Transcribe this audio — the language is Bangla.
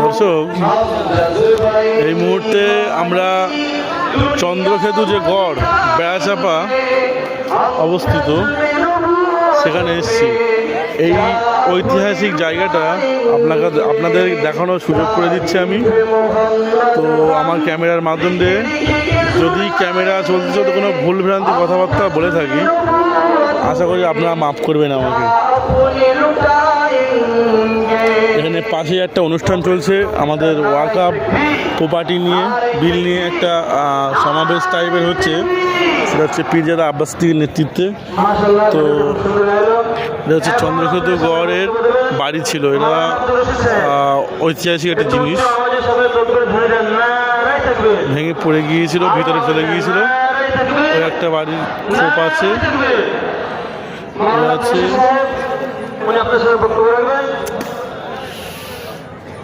দর্শক, এই মুহূর্তে আমরা চন্দ্রকেতু যে গড় বেড়াচাপা অবস্থিত সেখানে এসেছি। এই ঐতিহাসিক জায়গাটা আপনাদের দেখানোর সুযোগ করে দিচ্ছি আমি। তো আমার ক্যামেরার মাধ্যম দিয়ে যদি ক্যামেরা চলতে চলতে কোনো ভুলভ্রান্তি কথাবার্তা বলে থাকি, আশা করি আপনারা মাফ করবেন আমাকে। এখানে পাশে একটা অনুষ্ঠান চলছে, আমাদের ওয়াকআপ প্রপার্টি নিয়ে, বিল নিয়ে একটা সমাবেশ টাইপের হচ্ছে। সেটা হচ্ছে পীরজাদা আব্বাস সিদ্দিকীর নেতৃত্বে। তো এটা হচ্ছে চন্দ্রকেতু গড়ের বাড়ি ছিল। এটা ঐতিহাসিক একটা জিনিস, ভেঙে পড়ে গিয়েছিল, ভিতরে চলে গিয়েছিল। ওই একটা বাড়ির খোপ আছে, আছে